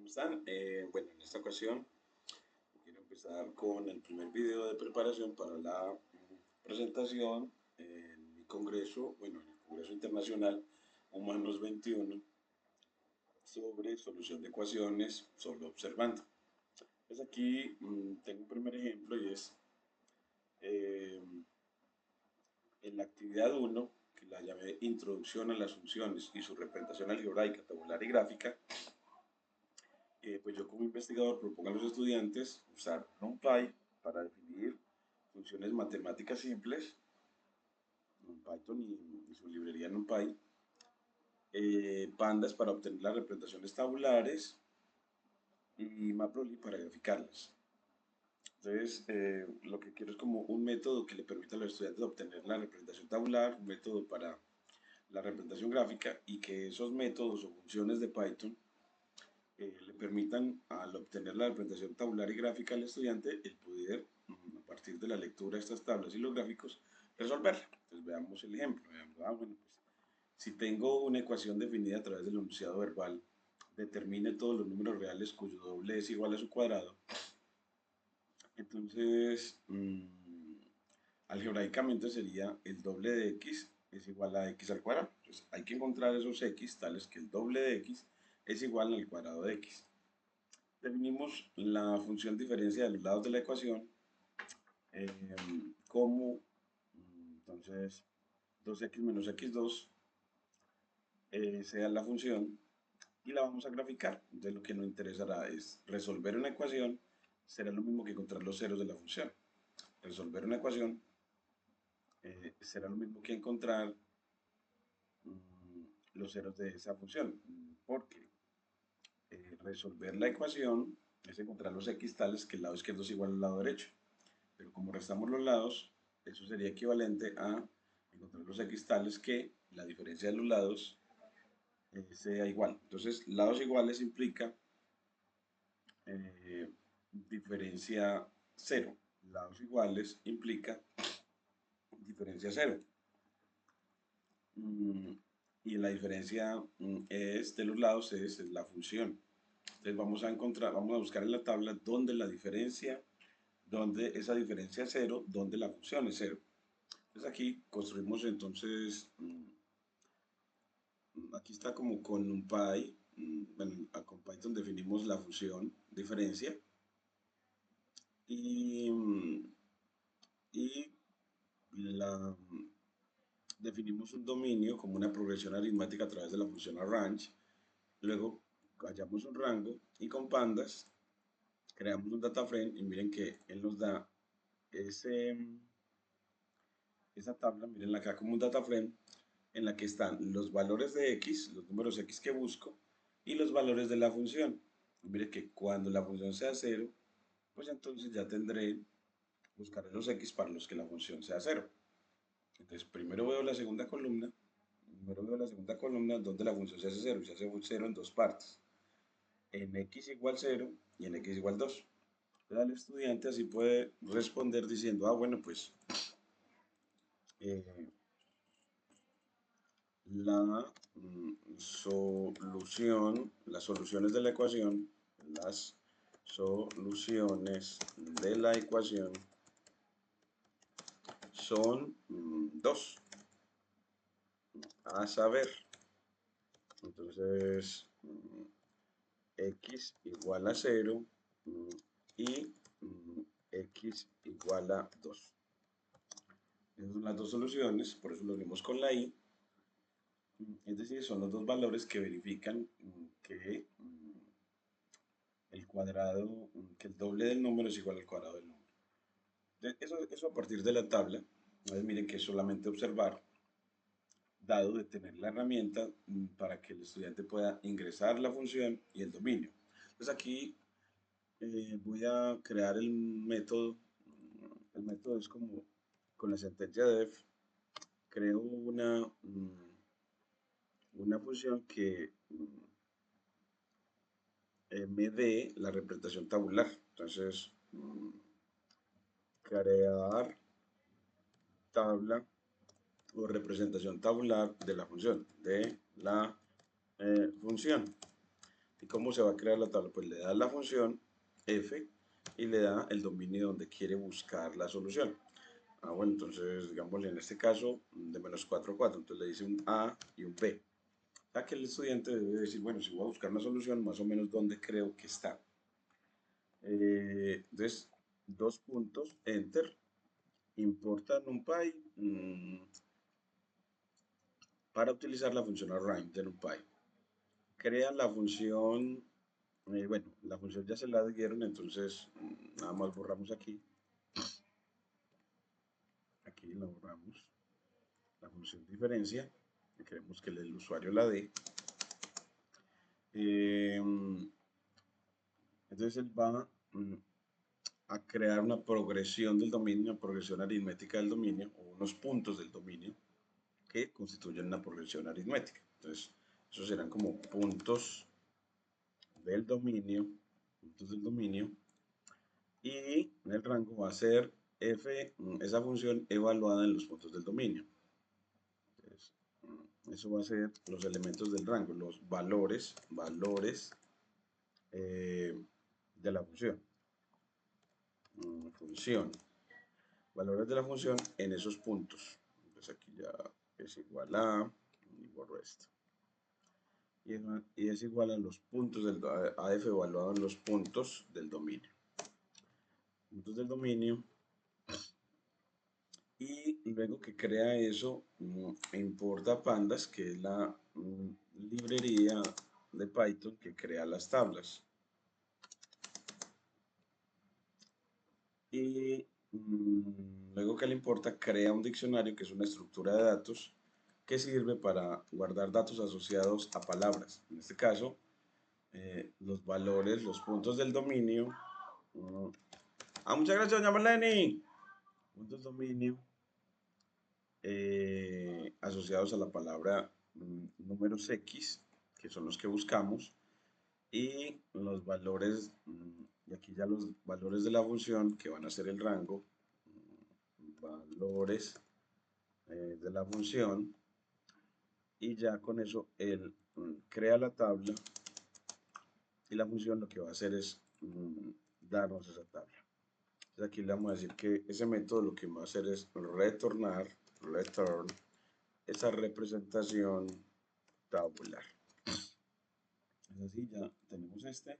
¿Cómo están? Bueno, en esta ocasión quiero empezar con el primer video de preparación para la presentación en mi congreso, bueno, en el Congreso Internacional Humanos 21 sobre solución de ecuaciones solo observando. Pues aquí tengo un primer ejemplo y es eh, en la actividad 1, que la llamé Introducción a las funciones y su representación algebraica, tabular y gráfica. Pues yo como investigador propongo a los estudiantes usar NumPy para definir funciones matemáticas simples, Python y su librería NumPy, Pandas para obtener las representaciones tabulares y Matplotlib para graficarlas. Entonces, lo que quiero es como un método que le permita a los estudiantes obtener la representación tabular, un método para la representación gráfica y que esos métodos o funciones de Python le permitan, al obtener la representación tabular y gráfica al estudiante, el poder, a partir de la lectura de estas tablas y los gráficos, resolverla. Entonces veamos el ejemplo. Veamos, bueno, pues, si tengo una ecuación definida a través del enunciado verbal, determine todos los números reales cuyo doble es igual a su cuadrado. Entonces, algebraicamente sería el doble de x es igual a x al cuadrado. Entonces, hay que encontrar esos x tales que el doble de x es igual al cuadrado de x. Definimos la función diferencia de los lados de la ecuación como, entonces, 2x menos x2 sea la función y la vamos a graficar. Entonces lo que nos interesará es resolver una ecuación, será lo mismo que encontrar los ceros de la función. Resolver una ecuación será lo mismo que encontrar los ceros de esa función, porque resolver la ecuación es encontrar los x tales que el lado izquierdo es igual al lado derecho. Pero como restamos los lados, eso sería equivalente a encontrar los x tales que la diferencia de los lados sea igual. Entonces, lados iguales implica diferencia cero. Lados iguales implica diferencia cero. Y la diferencia es de los lados es la función. Entonces vamos a buscar en la tabla donde la diferencia, donde esa diferencia es cero, donde la función es cero. Entonces aquí construimos entonces, aquí está como con NumPy, bueno, con Python definimos la función diferencia y, y la, definimos un dominio como una progresión aritmética a través de la función arrange. Luego hallamos un rango y con pandas creamos un data frame y miren que él nos da ese, esa tabla, miren acá como un data frame en la que están los valores de x, los números x que busco, y los valores de la función. Y mire que cuando la función sea 0, pues entonces ya tendré buscar los x para los que la función sea 0. Entonces primero veo la segunda columna, donde la función se hace 0, y se hace 0 en dos partes, en x igual 0 y en x igual 2. Entonces, el estudiante así puede responder diciendo, bueno, pues eh, la solución, las soluciones de la ecuación, las soluciones de la ecuación son dos, a saber, entonces x igual a 0 y x igual a 2. Esas son las dos soluciones, por eso lo vemos con la i. Es decir, son los dos valores que verifican que el cuadrado, que el doble del número es igual al cuadrado del número. Eso a partir de la tabla. Entonces miren que es solamente observar, dado de tener la herramienta para que el estudiante pueda ingresar la función y el dominio. Entonces aquí voy a crear el método. El método es como con la sentencia def, creo una función que me dé la representación tabular. Entonces, crear tabla o representación tabular de la función, ¿Y cómo se va a crear la tabla? Pues le da la función f y le da el dominio donde quiere buscar la solución. Bueno, entonces, digámosle en este caso, de menos 4 a 4, entonces le dice un A y un B. O sea que el estudiante debe decir, bueno, si voy a buscar una solución, más o menos dónde creo que está. Entonces, dos puntos, enter, importa NumPy para utilizar la función array de NumPy. Crea la función, bueno, la función ya se la dieron, entonces nada más borramos aquí. Aquí la borramos, la función diferencia, queremos que el usuario la dé. Entonces él va a crear una progresión del dominio, una progresión aritmética del dominio, o unos puntos del dominio que constituyen una progresión aritmética. Entonces, esos serán como puntos del dominio, y el rango va a ser f, esa función evaluada en los puntos del dominio. Entonces, eso va a ser los elementos del rango, los valores de la función. Valores de la función en esos puntos. Entonces aquí ya es igual a, y borro esto. Y es igual a los puntos del AF evaluado en los puntos del dominio. Puntos del dominio. Y luego que crea eso, importa pandas, que es la librería de Python que crea las tablas. Y luego que le importa, crea un diccionario que es una estructura de datos que sirve para guardar datos asociados a palabras. En este caso, los valores, los puntos del dominio. Muchas gracias, doña Marlene. Puntos de dominio asociados a la palabra números X, que son los que buscamos, y los valores, y aquí ya los valores de la función, que van a ser el rango, valores de la función, y ya con eso él crea la tabla y la función lo que va a hacer es darnos esa tabla. Entonces aquí le vamos a decir que ese método lo que va a hacer es return esa representación tabular. Es así, ya tenemos este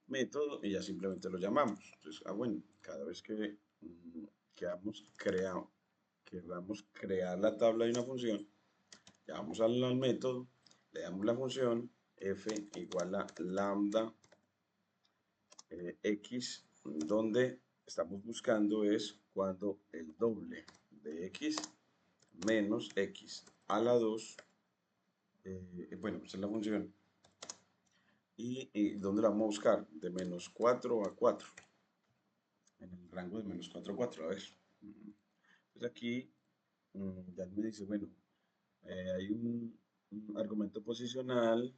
método y ya simplemente lo llamamos. Entonces, bueno, cada vez que queramos crear la tabla de una función, llamamos al método, le damos la función f igual a lambda x, donde estamos buscando es cuando el doble de x menos x a la 2, bueno, esa es la función, y ¿dónde la vamos a buscar? De menos 4 a 4, en el rango de menos 4 a 4, a ver. Entonces aquí ya me dice, bueno, hay un argumento posicional,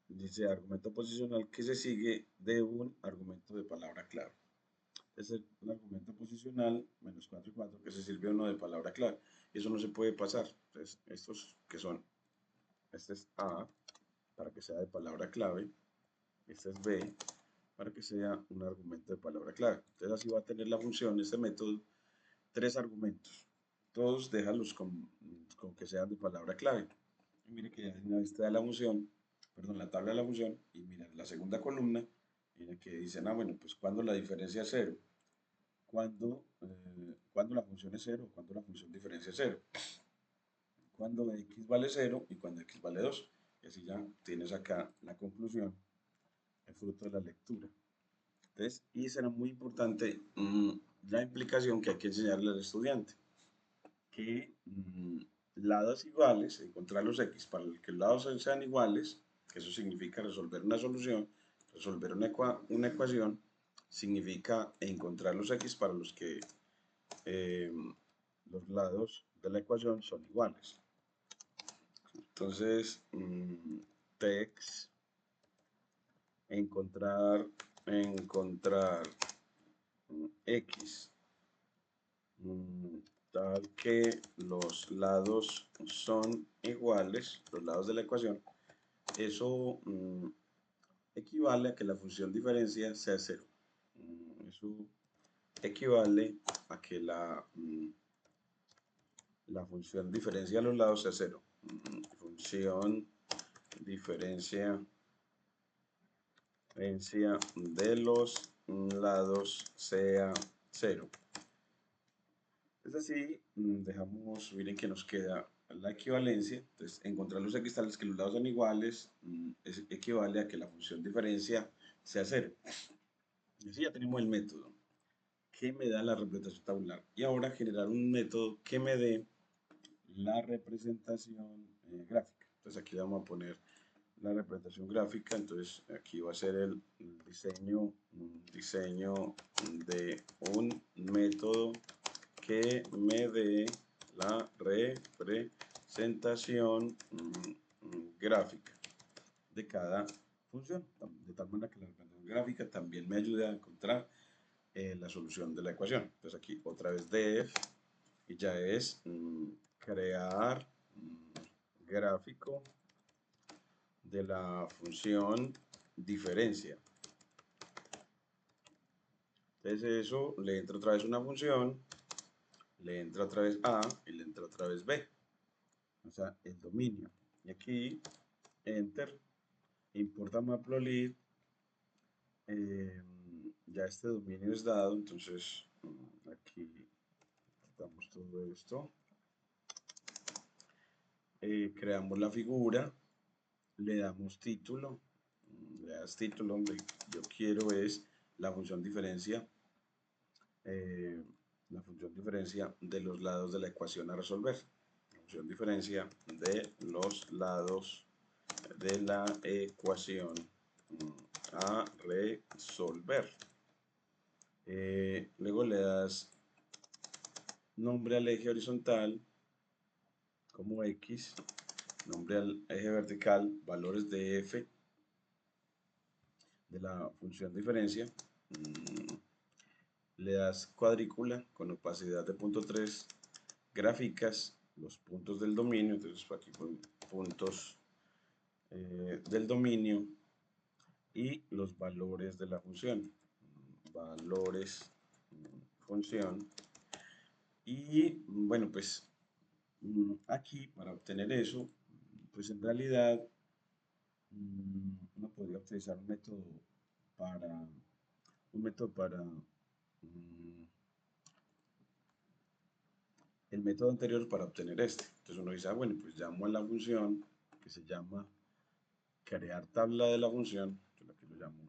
dice argumento posicional que se sigue de un argumento de palabra clave. Es el argumento posicional menos 4 y 4 que se sirve uno de palabra clave. Eso no se puede pasar. Entonces, estos que son, este es A para que sea de palabra clave, este es B para que sea un argumento de palabra clave. Entonces así va a tener la función, este método, 3 argumentos. Todos déjalos con que sean de palabra clave. Y mire que ya está la función, perdón, la tabla de la función, y mira la segunda columna, mira que dicen, bueno, pues cuando la diferencia es 0, cuando la función es 0, cuando la función diferencia es 0, cuando x vale 0 y cuando x vale 2. Y así ya tienes acá la conclusión, el fruto de la lectura. Entonces, y será muy importante la implicación que hay que enseñarle al estudiante, que lados iguales, encontrar los x para que los lados sean iguales, que eso significa resolver una solución, resolver una ecuación, significa encontrar los x para los que los lados de la ecuación son iguales. Entonces, text, encontrar x tal que los lados son iguales, los lados de la ecuación, eso equivale a que la función diferencia sea cero. Eso equivale a que la función diferencia a los lados sea cero. Función diferencia de los lados sea cero. Es así, dejamos, miren que nos queda la equivalencia. Entonces, encontrar los x tales que los lados son iguales equivale a que la función diferencia sea cero. Y así ya tenemos el método que me da la representación tabular. Y ahora generar un método que me dé la representación gráfica. Entonces aquí vamos a poner la representación gráfica. Entonces aquí va a ser el diseño de un método que me dé la representación gráfica de cada función, de tal manera que la representación gráfica también me ayude a encontrar la solución de la ecuación. Entonces aquí otra vez def y ya es crear gráfico de la función diferencia. Entonces eso le entra otra vez una función, le entra otra vez A y le entra otra vez B. O sea, el dominio. Y aquí, enter, importa matplotlib. Ya este dominio es dado, entonces aquí quitamos todo esto. Creamos la figura, le damos título, le das título, donde yo quiero es la función diferencia de los lados de la ecuación a resolver. La función diferencia de los lados de la ecuación a resolver. Luego le das nombre al eje horizontal como X, nombre al eje vertical, valores de f de la función diferencia. Le das cuadrícula con opacidad de 0.3, gráficas los puntos del dominio, entonces aquí con puntos del dominio y los valores de la función, valores función. Y bueno, pues aquí para obtener eso, pues en realidad uno podría utilizar un método para el método anterior para obtener este. Entonces uno dice, bueno, pues llamo a la función que se llama crear tabla de la función, yo aquí lo llamo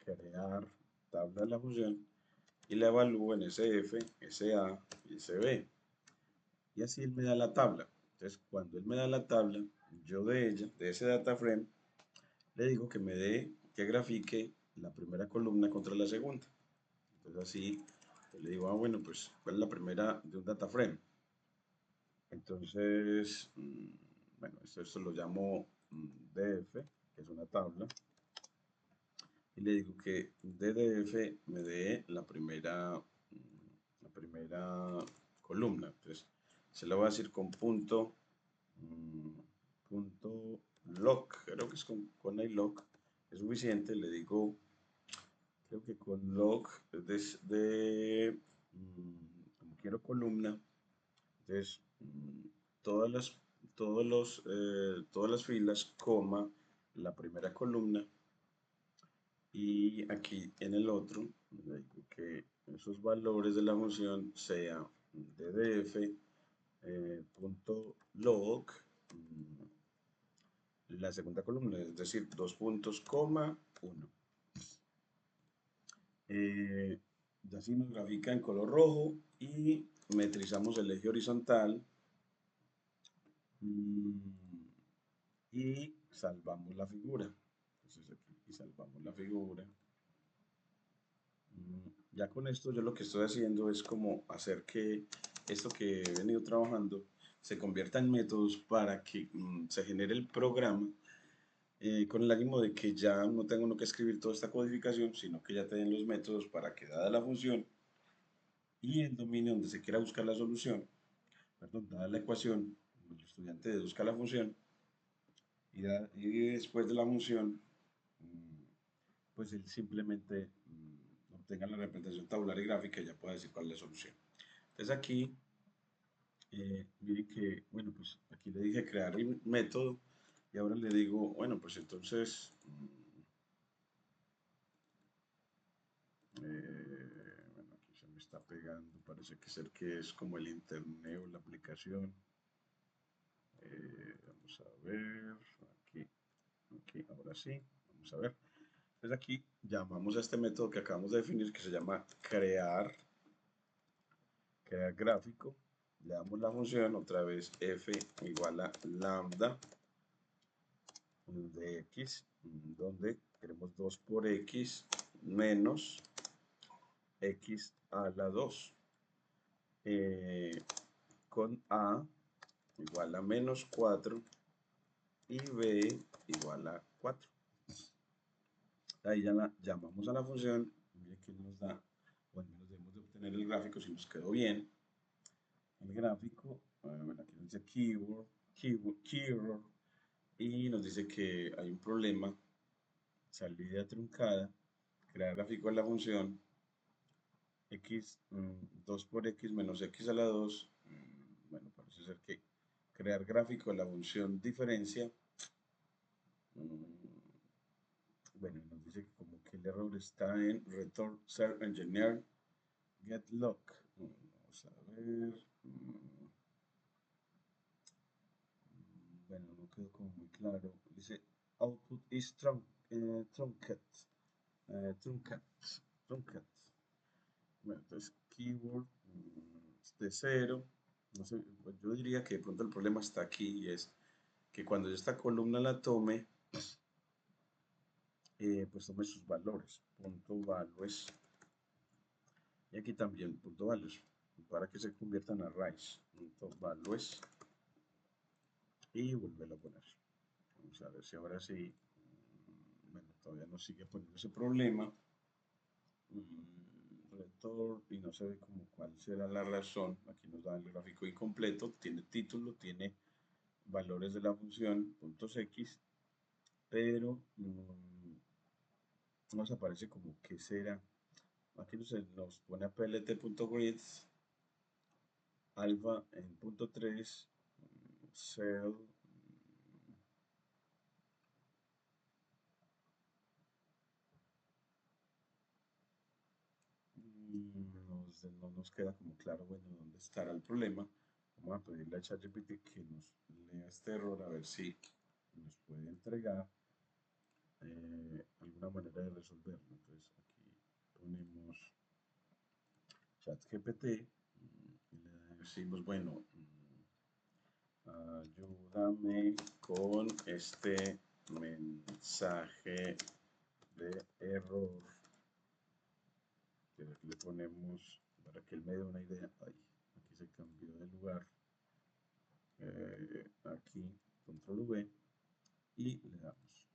crear tabla de la función, y la evalúo en SF, SA y SB. Y así él me da la tabla. Entonces, cuando él me da la tabla, yo de ella, de ese data frame, le digo que me dé, que grafique la primera columna contra la segunda. Entonces así, le digo, bueno, pues, ¿cuál es la primera de un data frame? Entonces, bueno, esto lo llamo DF, que es una tabla. Y le digo que DDF me dé la primera columna. Entonces, se lo voy a decir con punto lock, creo que es con iLock, es suficiente, le digo, creo que con lock como quiero columna, entonces todas las filas, coma, la primera columna, y aquí en el otro, le digo que esos valores de la función sea ddf punto log la segunda columna, es decir, 2 puntos, coma, 1. Y así nos grafica en color rojo y metrizamos el eje horizontal y salvamos la figura. Entonces aquí salvamos la figura. Ya con esto yo lo que estoy haciendo es como hacer que esto que he venido trabajando se convierta en métodos para que se genere el programa con el ánimo de que ya no tenga uno que escribir toda esta codificación, sino que ya te den los métodos para que dada la función y el dominio donde se quiera buscar la solución, perdón, dada la ecuación, el estudiante deduzca la función, y después de la función, pues él simplemente obtenga la representación tabular y gráfica y ya pueda decir cuál es la solución. Entonces aquí, miren que, bueno, pues aquí le dije crear el método y ahora le digo, bueno, pues entonces, bueno, aquí se me está pegando, parece que ser que es como el internet o la aplicación. Vamos a ver, aquí, ahora sí, vamos a ver. Entonces aquí llamamos a este método que acabamos de definir que se llama crear gráfico. Le damos la función otra vez f igual a lambda de x, donde queremos 2 por x menos x a la 2, con a igual a menos 4 y b igual a 4. Ahí ya la llamamos a la función, mire que nos da, o al menos debemos de obtener el gráfico si nos quedó bien. El gráfico, bueno, aquí nos dice keyword, y nos dice que hay un problema, salida truncada, crear gráfico de la función x, 2 por x menos x a la 2, bueno, parece ser que crear gráfico de la función diferencia, bueno, nos dice que como que el error está en return ser engineer get lock. Vamos a ver. Bueno, no quedó como muy claro. Dice output is truncat. Truncat. Truncat. Bueno, entonces keyword de 0. No sé, pues yo diría que de pronto el problema está aquí y es que cuando yo esta columna la tome, pues tome sus valores. Punto values. Y aquí también punto values para que se conviertan a arrays. Punto values. Y volverlo a poner. Vamos a ver si ahora sí. Bueno, todavía nos sigue poniendo ese problema. Return y no se ve como cuál será la razón. Aquí nos da el gráfico incompleto. Tiene título, tiene valores de la función puntos x, pero nos aparece como que será. Aquí nos pone a plt.grid alfa en punto 3 cell no nos queda como claro, bueno, dónde estará el problema. Vamos a pedirle a ChatGPT que nos lea este error a ver si nos puede entregar alguna manera de resolverlo. Entonces aquí ponemos ChatGPT y le decimos, bueno, ayúdame con este mensaje de error. Que aquí le ponemos, para que él me dé una idea, ay, aquí se cambió de lugar, aquí, control V, y le damos.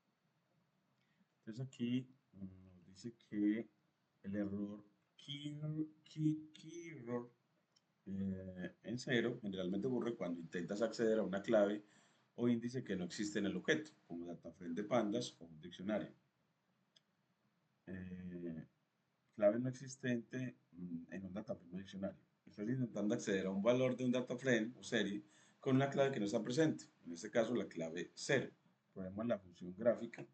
Entonces aquí nos dice que el error key error en 0 generalmente ocurre cuando intentas acceder a una clave o índice que no existe en el objeto, como dataframe de pandas o un diccionario. Clave no existente en un dataframe o diccionario. Estás intentando acceder a un valor de un dataframe o serie con una clave que no está presente. En este caso, la clave 0. Problema en la función gráfica.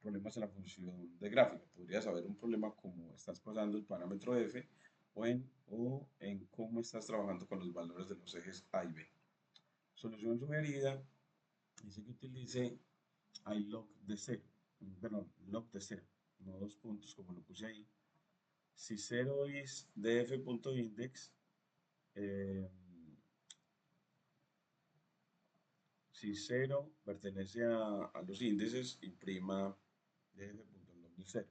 Problemas en la función de gráfica. Podrías haber un problema como estás pasando el parámetro f o en cómo estás trabajando con los valores de los ejes A y B. Solución sugerida dice que utilice iLog de 0. Perdón, log de 0. No dos puntos como lo puse ahí. Si 0 es df.index, si 0 pertenece a los índices, imprima df.log de 0.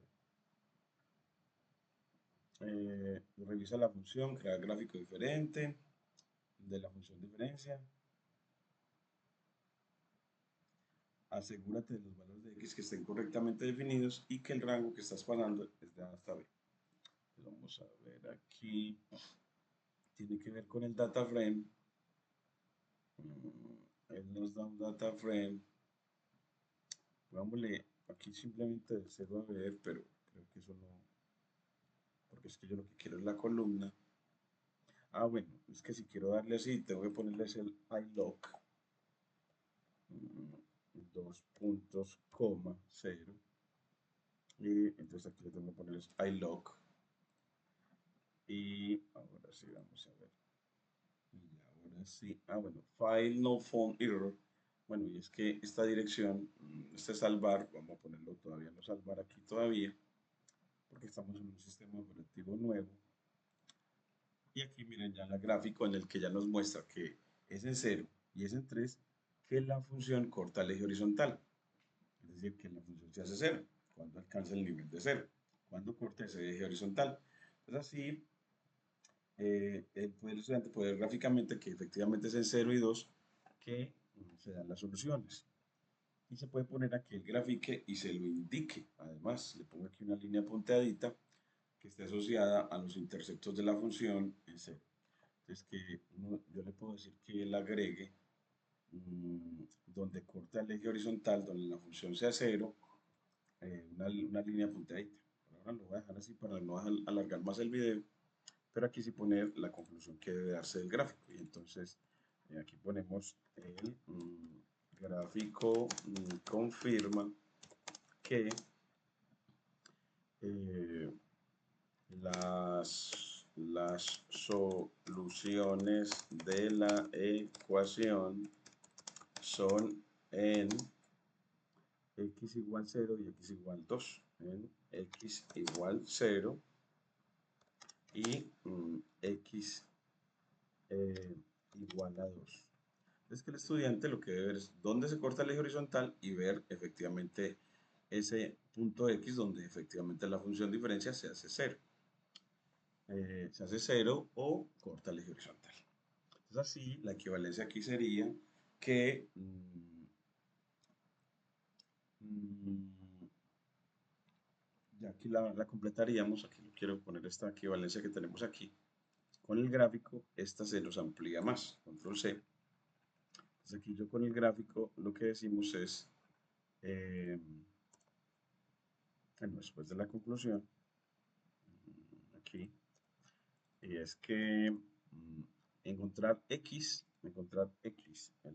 Revisa la función, crear gráfico diferente de la función diferencia. Asegúrate de los valores de x que estén correctamente definidos y que el rango que estás pasando es de A hasta B. Vamos a ver aquí. Tiene que ver con el data frame. Él nos da un data frame pongámosle aquí simplemente de 0 a ver, pero creo que eso no, porque es que yo lo que quiero es la columna. Ah, bueno, es que si quiero darle así, tengo que ponerles el iLock, 2 puntos, coma, 0. Y entonces aquí le tengo que poner iLock. Y ahora sí, vamos a ver. Y ahora sí, bueno, file no found error. Bueno, y es que esta dirección, este salvar, vamos a ponerlo todavía no salvar aquí todavía, porque estamos en un sistema operativo nuevo. Y aquí miren ya el gráfico en el que ya nos muestra que es en 0 y es en 3 que la función corta el eje horizontal. Es decir, que la función se hace 0 cuando alcanza el nivel de 0, cuando corta ese eje horizontal. Entonces así el estudiante puede ver gráficamente que efectivamente es en 0 y 2 que se dan las soluciones. Y se puede poner aquí el grafique y se lo indique. Además, le pongo aquí una línea punteadita que esté asociada a los interceptos de la función en 0. Entonces, que yo le puedo decir que él agregue donde corta el eje horizontal, donde la función sea 0, una línea punteadita. Por ahora lo voy a dejar así para no alargar más el video, pero aquí sí poner la conclusión que debe darse del gráfico. Y entonces aquí ponemos el gráfico confirma que eh, las soluciones de la ecuación son en x igual 0 y x igual 2. En x igual 0 y x igual a 2. Es que el estudiante lo que debe ver es dónde se corta el eje horizontal y ver efectivamente ese punto X donde efectivamente la función diferencia se hace 0. Se hace 0 o corta el eje horizontal. Entonces así la equivalencia aquí sería que ya aquí la completaríamos. Aquí lo quiero poner esta equivalencia que tenemos aquí. Con el gráfico, esta se nos amplía más. Control C. Entonces aquí yo con el gráfico lo que decimos es, bueno, después de la conclusión, aquí, y es que encontrar X, el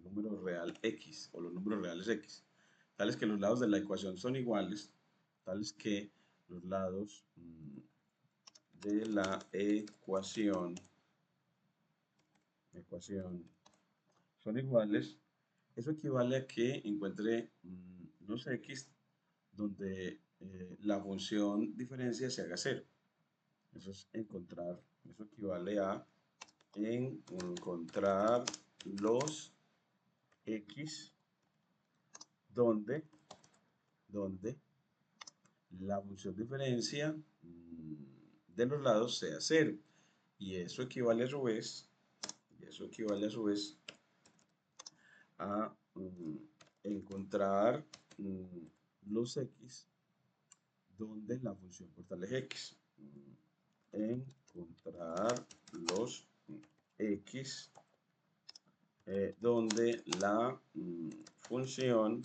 número real X o los números reales X, tales que los lados de la ecuación son iguales, tales que los lados de la ecuación son iguales, eso equivale a que encuentre unos X donde la función diferencia se haga 0. Eso es encontrar, eso equivale a encontrar los X donde la función diferencia de los lados sea 0. Y eso equivale a su vez, a encontrar los X donde la función corta el eje X. Encontrar los X donde la función,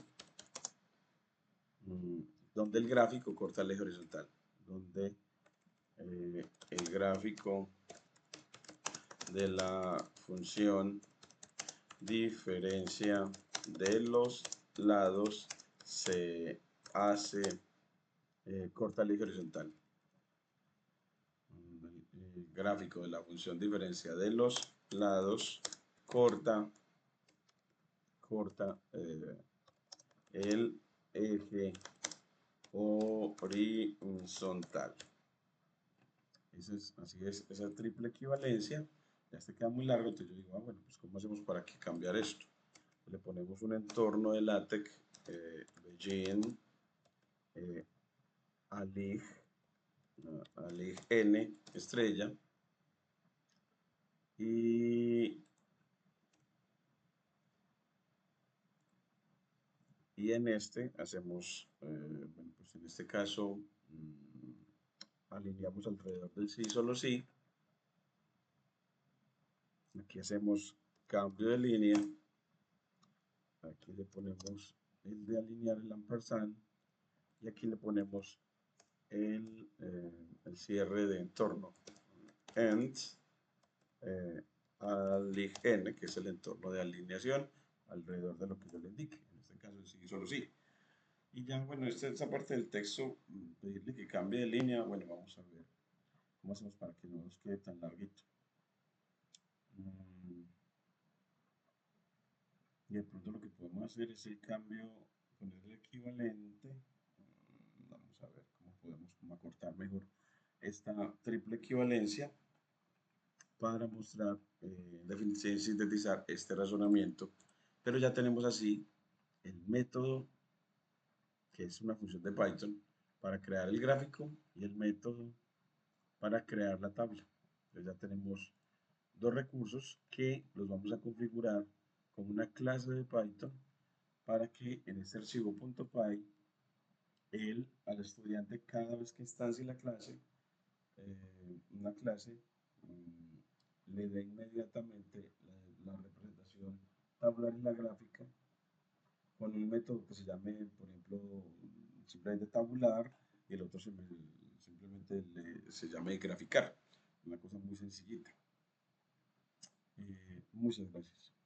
donde el gráfico corta el eje horizontal, donde el gráfico de la función diferencia de los lados se hace corta el eje horizontal. El gráfico de la función diferencia de los lados corta el eje horizontal. Así es, esa triple equivalencia. Ya este queda muy largo, entonces yo digo, bueno, pues ¿cómo hacemos para que cambiar esto? Le ponemos un entorno de LaTeX, Begin, alig n estrella, y en este hacemos, bueno, pues en este caso alineamos alrededor del sí, solo sí. Aquí hacemos cambio de línea. Aquí le ponemos el de alinear el ampersand, y aquí le ponemos el cierre de entorno, end, alig n, que es el entorno de alineación alrededor de lo que yo le indique, en este caso sí, solo sí. Y ya, bueno, esta parte del texto, pedirle que cambie de línea, bueno, vamos a ver cómo hacemos para que no nos quede tan larguito. Y de pronto lo que podemos hacer es el cambio, poner el equivalente. Vamos a ver cómo podemos acortar mejor esta triple equivalencia para mostrar, sintetizar este razonamiento. Pero ya tenemos así el método, que es una función de Python, para crear el gráfico y el método para crear la tabla. Entonces ya tenemos dos recursos que los vamos a configurar como una clase de Python para que en este archivo .py al estudiante cada vez que instancie la clase, una clase, le dé inmediatamente la representación tabular y la gráfica con un método que se llame, por ejemplo, simplemente tabular, y el otro simplemente se llame graficar. Una cosa muy sencillita. Muchas gracias.